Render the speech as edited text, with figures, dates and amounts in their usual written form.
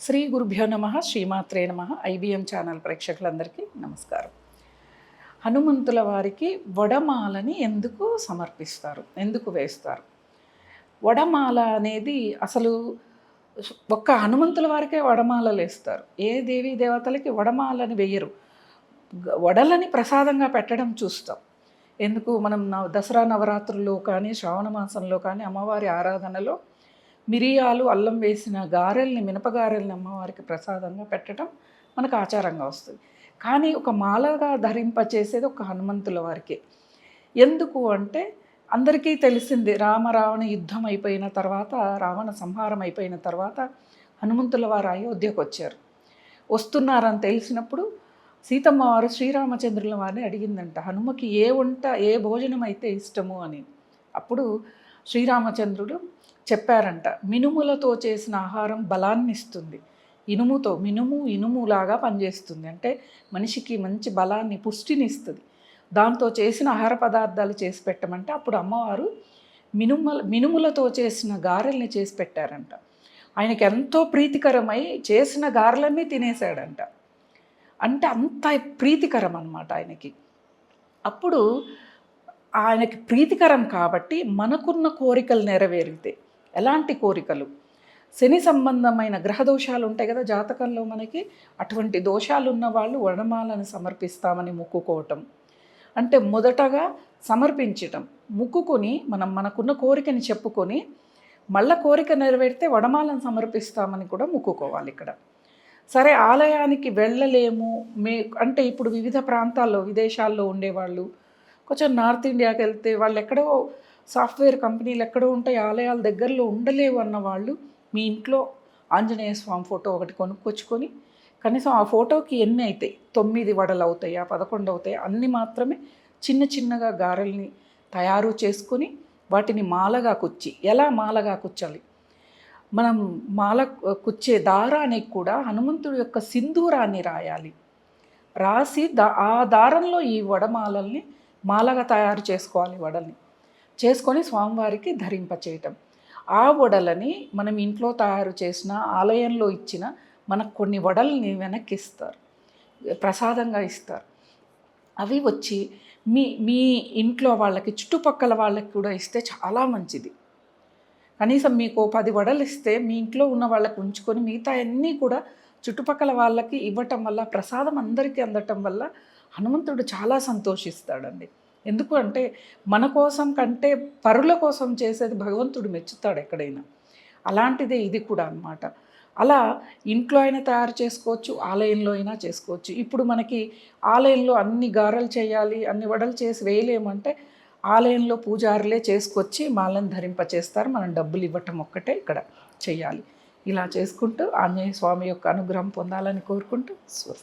శ్రీ గురుభ్యో నమ శ్రీమాత్రే నమ ఐబిఎం ఛానల్ ప్రేక్షకులందరికీ నమస్కారం. హనుమంతుల వారికి వడమాలని ఎందుకు సమర్పిస్తారు, ఎందుకు వేస్తారు? వడమాల అనేది అసలు ఒక్క హనుమంతుల వారికే వడమాలలు వేస్తారు. ఏ దేవీ దేవతలకి వడమాలని వేయరు. వడలని ప్రసాదంగా పెట్టడం చూస్తాం. ఎందుకు మనం దసరా నవరాత్రుల్లో కానీ శ్రావణ మాసంలో కానీ అమ్మవారి ఆరాధనలో మిరియాలు అల్లం వేసిన గారెల్ని, మినపగారెల్ని అమ్మవారికి ప్రసాదంగా పెట్టడం మనకు ఆచారంగా వస్తుంది. కానీ ఒక మాలగా ధరింపచేసేది ఒక హనుమంతుల వారికే. ఎందుకు అంటే అందరికీ తెలిసింది, రావణ యుద్ధం అయిపోయిన తర్వాత, రావణ సంహారం అయిపోయిన తర్వాత హనుమంతుల వారు అయోధ్యకు వచ్చారు. వస్తున్నారని తెలిసినప్పుడు సీతమ్మ వారు శ్రీరామచంద్రుల వారిని అడిగిందంట, హనుమకి ఏ వంట ఏ భోజనం అయితే ఇష్టము అని. అప్పుడు శ్రీరామచంద్రుడు చెప్పారంట, మినుములతో చేసిన ఆహారం బలాన్ని ఇస్తుంది, ఇనుములాగా పనిచేస్తుంది, అంటే మనిషికి మంచి బలాన్ని పుష్టిని ఇస్తుంది, దాంతో చేసిన ఆహార పదార్థాలు చేసి పెట్టమంటే అప్పుడు అమ్మవారు మినుములతో చేసిన గారెల్ని చేసి పెట్టారంట. ఆయనకి ఎంతో ప్రీతికరమై చేసిన గారెలన్నీ తినేశాడంట. అంటే అంత ప్రీతికరం అన్నమాట ఆయనకి. అప్పుడు ఆయనకి ప్రీతికరం కాబట్టి మనకున్న కోరికలు నెరవేరితే, ఎలాంటి కోరికలు, శని సంబంధమైన గ్రహ దోషాలు ఉంటాయి కదా జాతకంలో మనకి, అటువంటి దోషాలు ఉన్న వాళ్ళు వడమాలను సమర్పిస్తామని మొక్కుకోవటం. అంటే మొదటగా సమర్పించటం, మొక్కుకొని మనకున్న కోరికని చెప్పుకొని మళ్ళీ కోరిక నెరవేరితే వడమాలను సమర్పిస్తామని కూడా మొక్కుకోవాలి. ఇక్కడ సరే ఆలయానికి వెళ్ళలేము అంటే ఇప్పుడు వివిధ ప్రాంతాల్లో విదేశాల్లో ఉండేవాళ్ళు, కొంచెం నార్త్ ఇండియాకి వెళ్తే వాళ్ళు ఎక్కడో సాఫ్ట్వేర్ కంపెనీలు ఎక్కడో ఉంటాయి, ఆలయాల దగ్గరలో ఉండలేవు అన్న వాళ్ళు మీ ఇంట్లో ఆంజనేయ స్వామి ఫోటో ఒకటి కొనుక్కొచ్చుకొని కనీసం ఆ ఫోటోకి ఎన్ని అవుతాయి, 9 వడలు అవుతాయా 11 అవుతాయా అన్ని మాత్రమే చిన్న చిన్నగా గారెల్ని తయారు చేసుకొని వాటిని మాలగా కుచ్చి, ఎలా మాలగా కుచ్చాలి, మనం మాల కుచ్చే దారానికి కూడా హనుమంతుడి యొక్క సింధూరాన్ని రాయాలి. రాసి ఆ దారంలో ఈ వడమాలల్ని మాలగా తయారు చేసుకోవాలి. వడల్ని చేసుకొని స్వామివారికి ధరింపచేయటం. ఆ వడలని మనం ఇంట్లో తయారు చేసిన, ఆలయంలో ఇచ్చిన మనకు కొన్ని వడల్ని వెనక్కి ఇస్తారు, ప్రసాదంగా ఇస్తారు. అవి వచ్చి మీ ఇంట్లో వాళ్ళకి, చుట్టుపక్కల వాళ్ళకి కూడా ఇస్తే చాలా మంచిది. కనీసం మీకు 10 వడలు ఇస్తే మీ ఇంట్లో ఉన్న వాళ్ళకి ఉంచుకొని మిగతా అన్నీ కూడా చుట్టుపక్కల వాళ్ళకి ఇవ్వటం వల్ల, ప్రసాదం అందరికీ అందటం వల్ల హనుమంతుడు చాలా సంతోషిస్తాడండి. ఎందుకు అంటే మన కోసం కంటే పరుల కోసం చేసేది భగవంతుడు మెచ్చుతాడు ఎక్కడైనా. అలాంటిదే ఇది కూడా అన్నమాట. అలా ఇంట్లో అయినా తయారు చేసుకోవచ్చు, ఆలయంలో అయినా చేసుకోవచ్చు. ఇప్పుడు మనకి ఆలయంలో అన్ని గారెలు చేయాలి, అన్ని వడలు చేసి వేయలేమంటే ఆలయంలో పూజారులే చేసుకొచ్చి మాలను ధరింపచేస్తారు. మనం డబ్బులు ఇవ్వటం ఒక్కటే ఇక్కడ చేయాలి. ఇలా చేసుకుంటూ ఆంజనేయ స్వామి యొక్క అనుగ్రహం పొందాలని కోరుకుంటూ స్వస్తి.